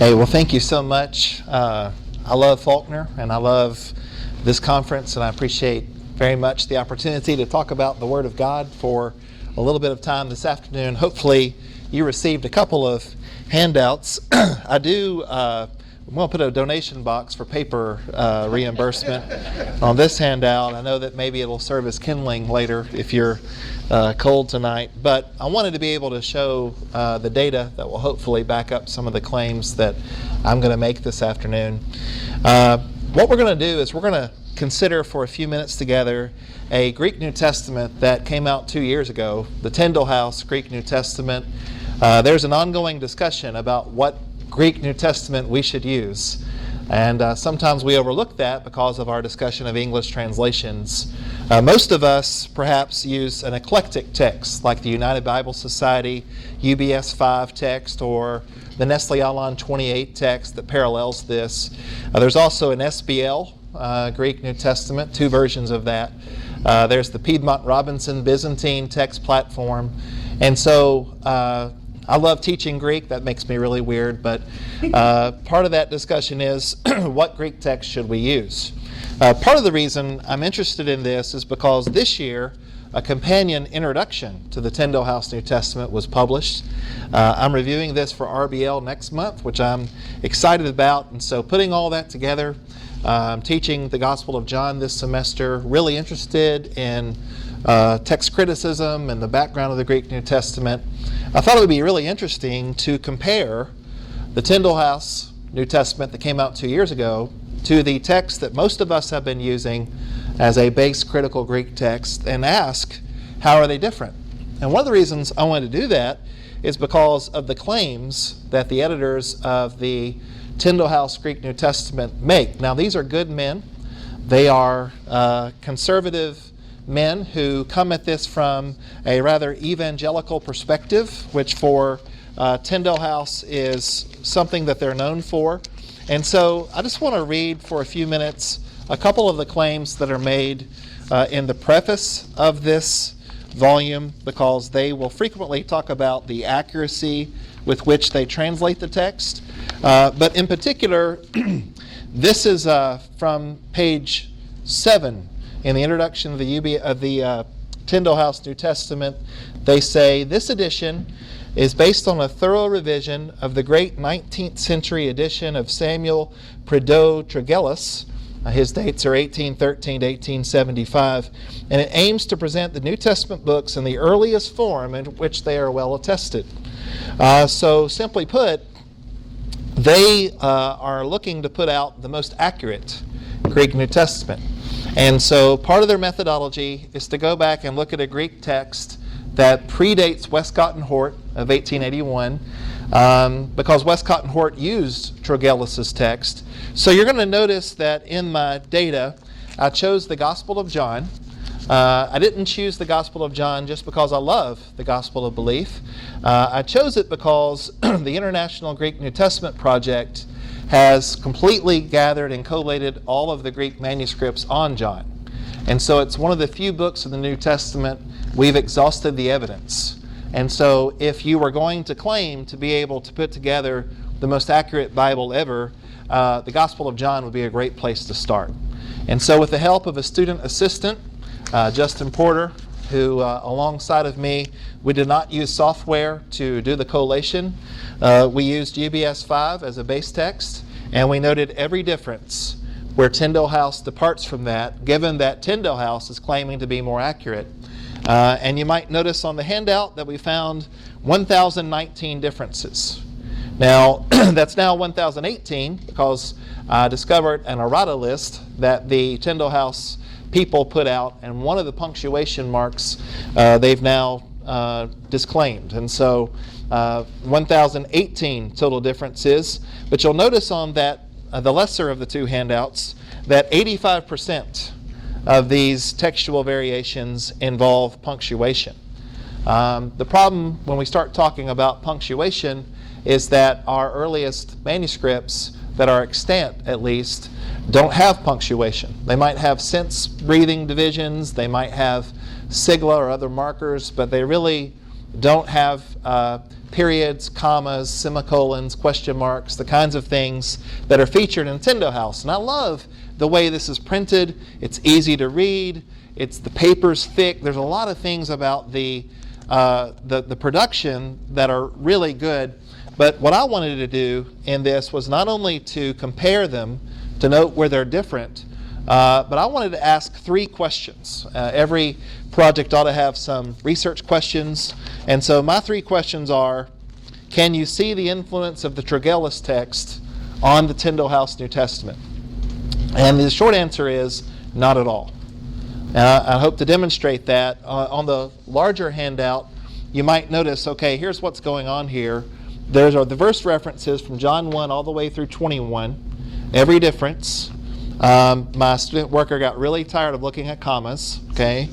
Hey, well, thank you so much. I love Faulkner, and I love this conference, and I appreciate very much the opportunity to talk about the Word of God for a little bit of time this afternoon. Hopefully, you received a couple of handouts. I'm going to put a donation box for paper reimbursement on this handout. I know that maybe it'll serve as kindling later if you're cold tonight, but I wanted to be able to show the data that will hopefully back up some of the claims that I'm going to make this afternoon. What we're going to do is we're going to consider for a few minutes together a Greek New Testament that came out 2 years ago, the Tyndale House Greek New Testament. There's an ongoing discussion about what Greek New Testament we should use. And sometimes we overlook that because of our discussion of English translations. Most of us perhaps use an eclectic text like the United Bible Society UBS 5 text or the Nestle Aland 28 text that parallels this. There's also an SBL Greek New Testament, 2 versions of that. There's the Piedmont Robinson Byzantine text platform. And so I love teaching Greek. That makes me really weird, but part of that discussion is what Greek text should we use? Part of the reason I'm interested in this is because this year a companion introduction to the Tyndale House New Testament was published. I'm reviewing this for RBL next month, which I'm excited about, and so putting all that together, I'm teaching the Gospel of John this semester, really interested in text criticism and the background of the Greek New Testament. I thought it would be really interesting to compare the Tyndale House New Testament that came out 2 years ago to the text that most of us have been using as a base critical Greek text and ask, how are they different? And one of the reasons I wanted to do that is because of the claims that the editors of the Tyndale House Greek New Testament make. Now, these are good men. They are conservative men who come at this from a rather evangelical perspective, which for Tyndale House is something that they're known for. And so I just want to read for a few minutes a couple of the claims that are made in the preface of this volume, because they will frequently talk about the accuracy with which they translate the text. But in particular, this is from page 7 in the introduction of the Tyndale House New Testament. They say, this edition is based on a thorough revision of the great 19th century edition of Samuel Prideaux Tregelles. His dates are 1813 to 1875, and it aims to present the New Testament books in the earliest form in which they are well attested. So simply put, they are looking to put out the most accurate Greek New Testament. And so part of their methodology is to go back and look at a Greek text that predates Westcott and Hort of 1881, because Westcott and Hort used Tregelles' text. So you're going to notice that in my data, I chose the Gospel of John. I didn't choose the Gospel of John just because I love the Gospel of Belief. I chose it because the International Greek New Testament Project has completely gathered and collated all of the Greek manuscripts on John. And so it's one of the few books of the New Testament we've exhausted the evidence. And so if you were going to claim to be able to put together the most accurate Bible ever, the Gospel of John would be a great place to start. And so with the help of a student assistant, Justin Porter, who alongside of me, we did not use software to do the collation. We used UBS 5 as a base text, and we noted every difference where Tyndale House departs from that, given that Tyndale House is claiming to be more accurate. And you might notice on the handout that we found 1,019 differences. Now, that's now 1,018 because I discovered an errata list that the Tyndale House people put out, and one of the punctuation marks they've now disclaimed. And so 1,018 total differences. But you'll notice on that, the lesser of the two handouts, that 85% of these textual variations involve punctuation. The problem when we start talking about punctuation is that our earliest manuscripts that are extant, at least, don't have punctuation. They might have sense breathing divisions, they might have sigla or other markers, but they really don't have periods, commas, semicolons, question marks, the kinds of things that are featured in Tyndale House. And I love the way this is printed. It's easy to read. The paper's thick. There's a lot of things about the production that are really good. But what I wanted to do in this was not only to compare them, to note where they're different, but I wanted to ask 3 questions. Every project ought to have some research questions. And so my 3 questions are, can you see the influence of the Tregelles text on the Tyndale House New Testament? And the short answer is, not at all. I hope to demonstrate that. On the larger handout, you might notice, okay, here's what's going on here. There's the verse references from John 1 all the way through 21. Every difference. My student worker got really tired of looking at commas. Okay,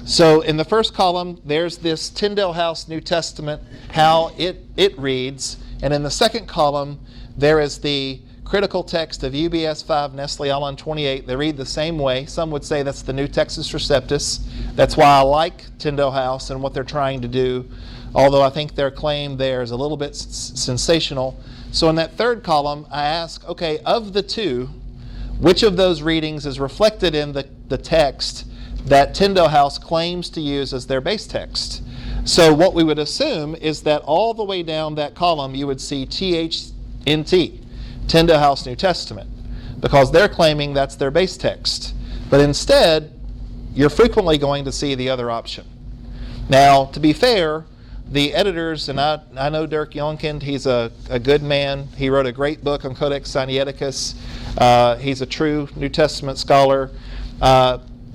so in the first column, there's this Tyndale House New Testament, how it reads, and in the second column, there is the critical text of UBS 5, Nestle Aland 28. They read the same way. Some would say that's the New Textus Receptus. That's why I like Tyndale House and what they're trying to do, although I think their claim there is a little bit sensational. So in that third column, I ask, okay, of the 2, which of those readings is reflected in the text that Tyndale House claims to use as their base text? So what we would assume is that all the way down that column you would see THNT, Tyndale House New Testament, because they're claiming that's their base text. But instead, you're frequently going to see the other option. Now, to be fair, the editors, and I know Dirk Jonkind, he's a good man. He wrote a great book on Codex Sinaiticus. He's a true New Testament scholar.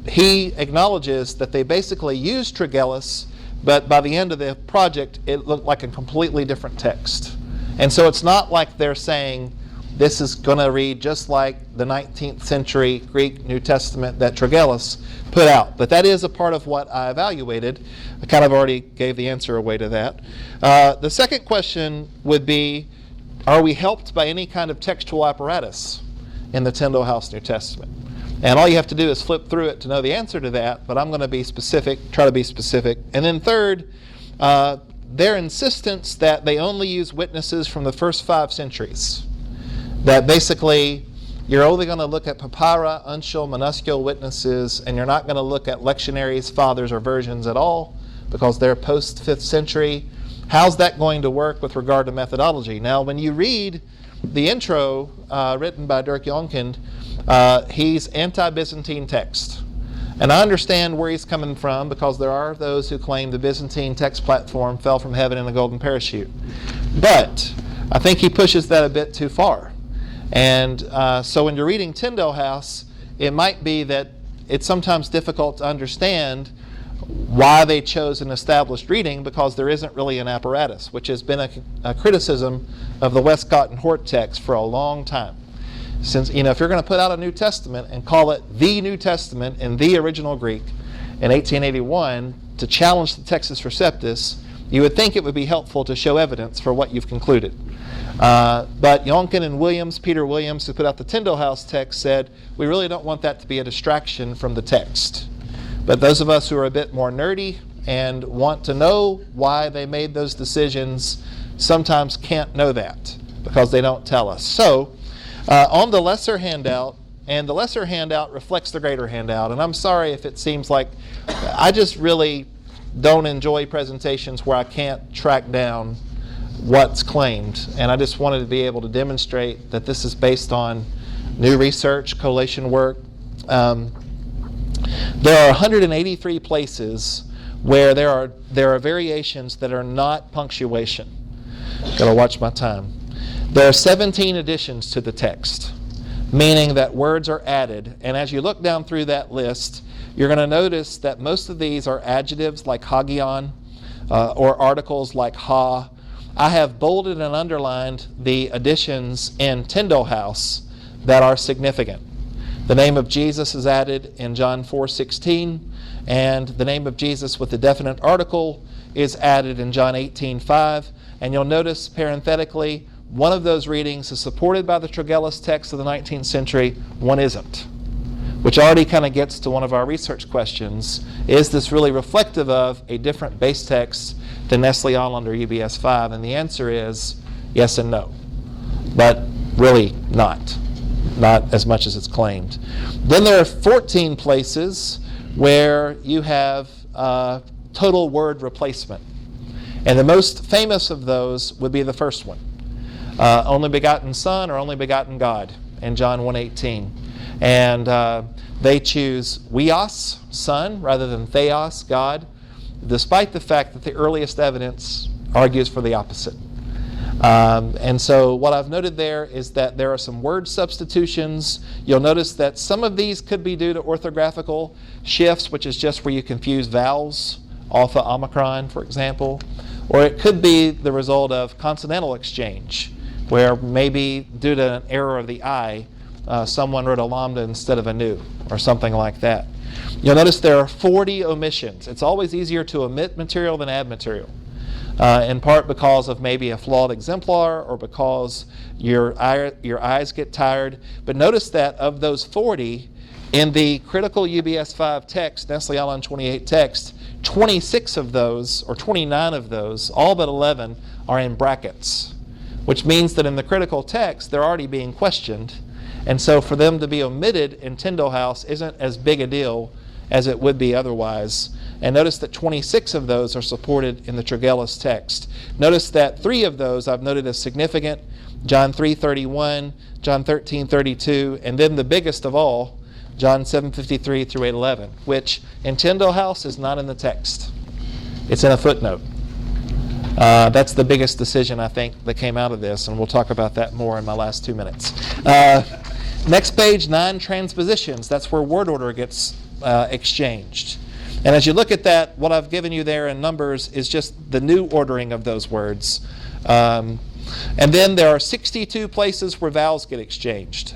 He acknowledges that they basically used Tregelles, but by the end of the project, it looked like a completely different text. And so it's not like they're saying this is going to read just like the 19th century Greek New Testament that Tregelles put out. But that is a part of what I evaluated. I kind of already gave the answer away to that. The second question would be, are we helped by any kind of textual apparatus in the Tyndale House New Testament? And all you have to do is flip through it to know the answer to that, but I'm going to be specific, try to be specific. And then third, their insistence that they only use witnesses from the first 5 centuries. That basically, you're only going to look at papyra, uncial, minuscule witnesses, and you're not going to look at lectionaries, fathers, or versions at all, because they're post-5th century. How's that going to work with regard to methodology? Now, when you read the intro written by Dirk Jonkind, he's anti-Byzantine text. And I understand where he's coming from, because there are those who claim the Byzantine text platform fell from heaven in a golden parachute. But I think he pushes that a bit too far. And so when you're reading Tyndale House, it might be that it's sometimes difficult to understand why they chose an established reading, because there isn't really an apparatus, which has been a criticism of the Westcott and Hort text for a long time. Since, if you're going to put out a New Testament and call it the New Testament in the original Greek in 1881 to challenge the Textus Receptus, you would think it would be helpful to show evidence for what you've concluded. But Jonkind and Peter Williams, who put out the Tyndale House text, said, we really don't want that to be a distraction from the text. But those of us who are a bit more nerdy and want to know why they made those decisions sometimes can't know that, because they don't tell us. So, on the lesser handout, and the lesser handout reflects the greater handout, and I'm sorry if it seems like I just really don't enjoy presentations where I can't track down what's claimed, and I just wanted to be able to demonstrate that this is based on new research, collation work. There are 183 places where there are variations that are not punctuation. Gotta watch my time. There are 17 additions to the text, meaning that words are added, and as you look down through that list, you're going to notice that most of these are adjectives like hagion, or articles like ha. I have bolded and underlined the additions in Tyndale House that are significant. The name of Jesus is added in John 4:16, and the name of Jesus with the definite article is added in John 18:5. And you'll notice parenthetically, one of those readings is supported by the Tregelles text of the 19th century, one isn't. which already kind of gets to one of our research questions. Is this really reflective of a different base text than Nestle-Aland or UBS 5? And the answer is yes and no, but really not as much as it's claimed. Then there are 14 places where you have total word replacement. And the most famous of those would be the first one, only begotten Son or only begotten God in John 1:18. And they choose weos, Son, rather than theos, God, despite the fact that the earliest evidence argues for the opposite. And so what I've noted there is that there are some word substitutions. You'll notice that some of these could be due to orthographical shifts, which is just where you confuse vowels, alpha, omicron, for example. Or it could be the result of consonantal exchange, where maybe due to an error of the I, someone wrote a lambda instead of a nu, or something like that. You'll notice there are 40 omissions. It's always easier to omit material than add material. In part because of maybe a flawed exemplar or because your eyes get tired. But notice that of those 40, in the critical UBS 5 text, Nestle-Aland 28 text, 26 of those, or 29 of those, all but 11, are in brackets, which means that in the critical text, they're already being questioned. And so for them to be omitted in Tyndale House isn't as big a deal as it would be otherwise. And notice that 26 of those are supported in the Tregelles text. Notice that 3 of those I've noted as significant, John 3:31, John 13:32, and then the biggest of all, John 7:53 through 8:11, which in Tyndale House is not in the text. It's in a footnote. That's the biggest decision, I think, that came out of this, and we'll talk about that more in my last 2 minutes. Next page, 9 transpositions. That's where word order gets exchanged. And as you look at that, what I've given you there in numbers is just the new ordering of those words. And then there are 62 places where vowels get exchanged.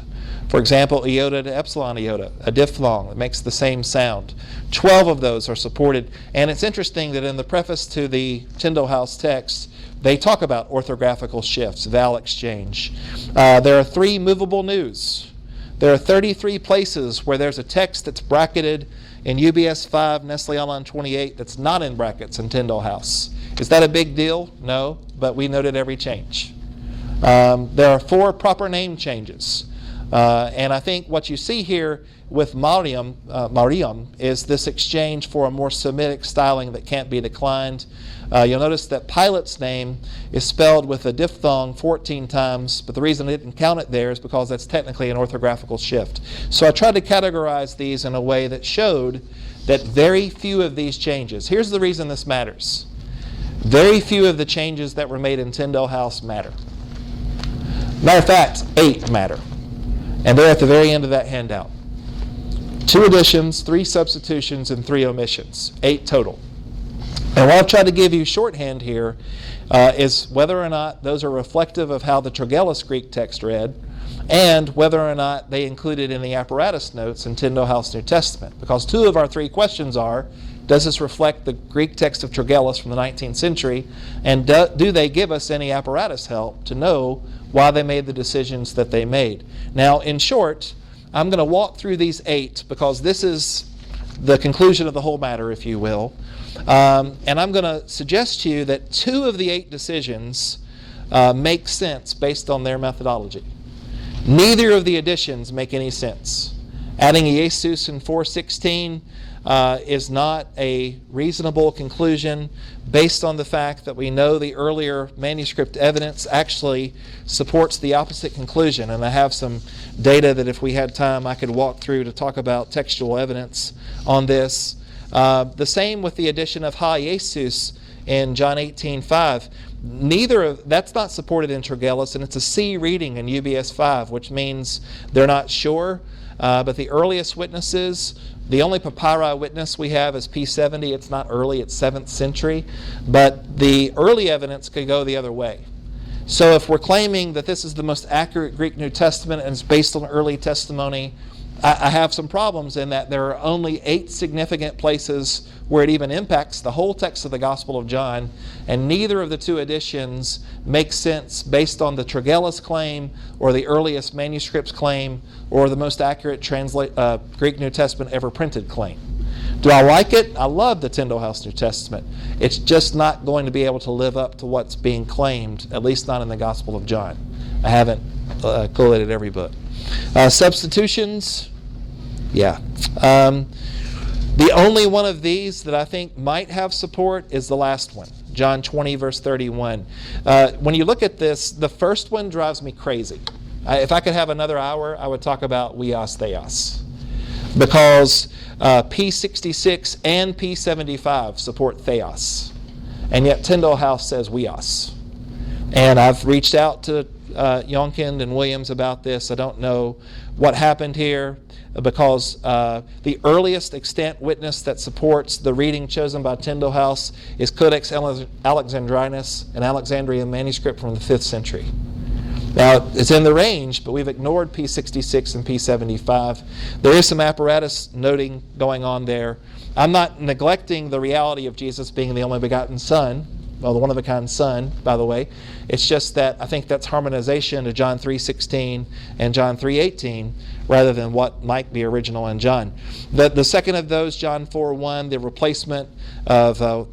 For example, iota to epsilon iota, a diphthong that makes the same sound. 12 of those are supported. And it's interesting that in the preface to the Tyndale House text, they talk about orthographical shifts, vowel exchange. There are 3 movable news. There are 33 places where there's a text that's bracketed in UBS 5, Nestle-Aland 28, that's not in brackets in Tyndale House. Is that a big deal? No, but we noted every change. There are 4 proper name changes. And I think what you see here with Mariam is this exchange for a more Semitic styling that can't be declined. You'll notice that Pilate's name is spelled with a diphthong 14 times, but the reason I didn't count it there is because that's technically an orthographical shift. So I tried to categorize these in a way that showed that very few of these changes. Here's the reason this matters. Very few of the changes that were made in Tyndale House matter. Matter of fact, 8 matter. And they're at the very end of that handout. 2 additions, 3 substitutions, and 3 omissions. 8 total. And what I've tried to give you shorthand here is whether or not those are reflective of how the Tregelles Greek text read, and whether or not they included in the apparatus notes in Tyndale House New Testament. Because 2 of our 3 questions are, does this reflect the Greek text of Tregelles from the 19th century, and do they give us any apparatus help to know why they made the decisions that they made? Now, in short, I'm going to walk through these 8 because this is the conclusion of the whole matter, if you will. And I'm going to suggest to you that 2 of the 8 decisions make sense based on their methodology. Neither of the additions make any sense. Adding Jesus in 4:16 is not a reasonable conclusion based on the fact that we know the earlier manuscript evidence actually supports the opposite conclusion. And I have some data that if we had time I could walk through to talk about textual evidence on this. The same with the addition of Ha Jesus in John 18:5. That's not supported in Tregelles, and it's a C reading in UBS 5, which means they're not sure. But the earliest witnesses, the only papyri witness we have is P70. It's not early, it's 7th century. But the early evidence could go the other way. So if we're claiming that this is the most accurate Greek New Testament and it's based on early testimony, I have some problems in that there are only 8 significant places where it even impacts the whole text of the Gospel of John, and neither of the 2 editions makes sense based on the Tregelles claim or the earliest manuscripts claim or the most accurate Greek New Testament ever printed claim. Do I like it? I love the Tyndale House New Testament. It's just not going to be able to live up to what's being claimed, at least not in the Gospel of John. I haven't collated every book. Substitutions, yeah. The only one of these that I think might have support is the last one, John 20, verse 31. When you look at this, the first one drives me crazy. If I could have another hour, I would talk about weos theos. Because P66 and P75 support theos. And yet Tyndale House says weos. And I've reached out to Yonkind and Williams about this. I don't know what happened here, because the earliest extant witness that supports the reading chosen by Tyndale House is Codex Alexandrinus, an Alexandrian manuscript from the 5th century. Now, it's in the range, but we've ignored P66 and P75. There is some apparatus noting going on there. I'm not neglecting the reality of Jesus being the only begotten Son, well, the one-of-a-kind Son, by the way. It's just that I think that's harmonization to John 3:16 and John 3:18 rather than what might be original in John. The second of those, John 4:1, the replacement of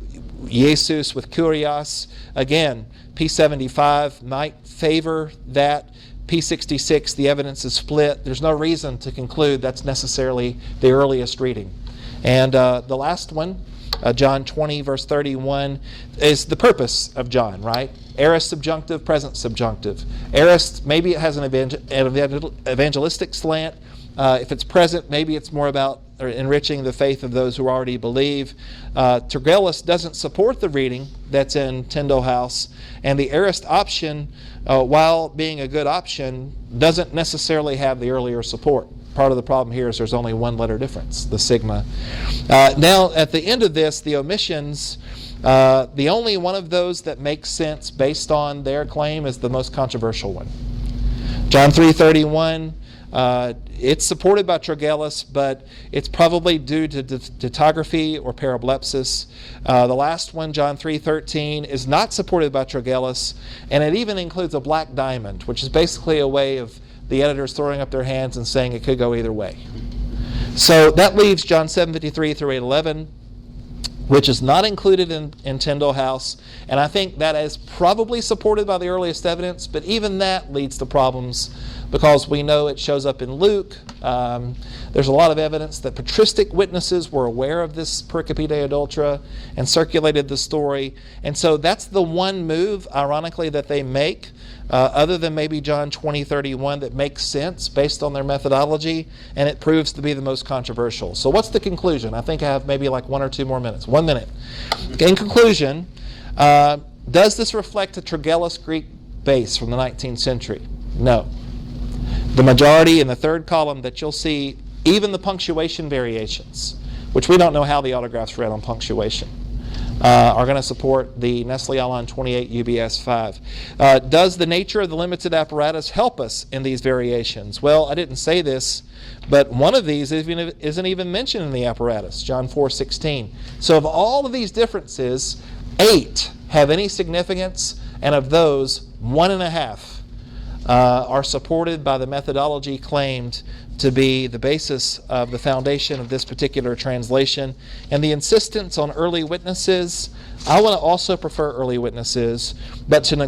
Jesus with Kyrios. Again, P75 might favor that. P66, the evidence is split. There's no reason to conclude that's necessarily the earliest reading. And the last one, John 20, verse 31, is the purpose of John, right? Aorist subjunctive, present subjunctive. Aorist, maybe it has an evangelistic slant. If it's present, maybe it's more about enriching the faith of those who already believe. Tregelles doesn't support the reading that's in Tyndale House, and the aorist option, while being a good option, doesn't necessarily have the earlier support. Part of the problem here is there's only one letter difference, the sigma. Now, at the end of this, the omissions, the only one of those that makes sense based on their claim is the most controversial one. John 3:31, it's supported by Tregelles, but it's probably due to dictography or parablepsis. The last one, John 3:13, is not supported by Tregelles, and it even includes a black diamond, which is basically a way of the editors throwing up their hands and saying it could go either way. So that leaves John 7:53 through 8:11, which is not included in Tyndale House, and I think that is probably supported by the earliest evidence, but even that leads to problems because we know it shows up in Luke. There's a lot of evidence that patristic witnesses were aware of this pericope de adultera and circulated the story, and so that's the one move, ironically, that they make, other than maybe John 20:31, that makes sense based on their methodology, and it proves to be the most controversial. So what's the conclusion? I think I have maybe like 1 or 2 more minutes. 1 minute. In conclusion, does this reflect a Tregelles Greek base from the 19th century? No. The majority in the third column that you'll see, even the punctuation variations, which we don't know how the autographs read on punctuation, are going to support the Nestle Aland 28 UBS 5. Does the nature of the limited apparatus help us in these variations? Well, I didn't say this, but one of these isn't even mentioned in the apparatus, John 4:16. So of all of these differences, 8 have any significance, and of those, 1.5 are supported by the methodology claimed to be the basis of the foundation of this particular translation. And the insistence on early witnesses, I want to also prefer early witnesses, but to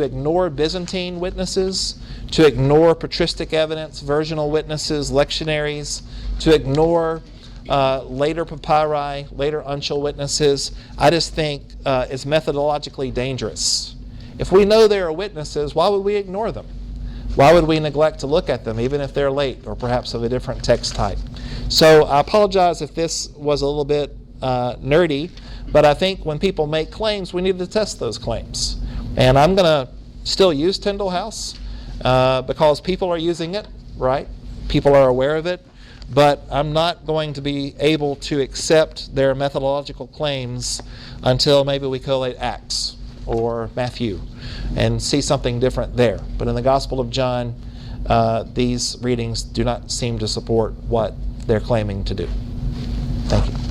ignore Byzantine witnesses, to ignore patristic evidence, versional witnesses, lectionaries, to ignore later papyri, later uncial witnesses, I just think is methodologically dangerous. If we know there are witnesses, why would we ignore them? Why would we neglect to look at them, even if they're late or perhaps of a different text type? So I apologize if this was a little bit nerdy, but I think when people make claims, we need to test those claims. And I'm going to still use Tyndale House because people are using it, right? People are aware of it, but I'm not going to be able to accept their methodological claims until maybe we collate Acts or Matthew and see something different there. But in the Gospel of John, these readings do not seem to support what they're claiming to do. Thank you.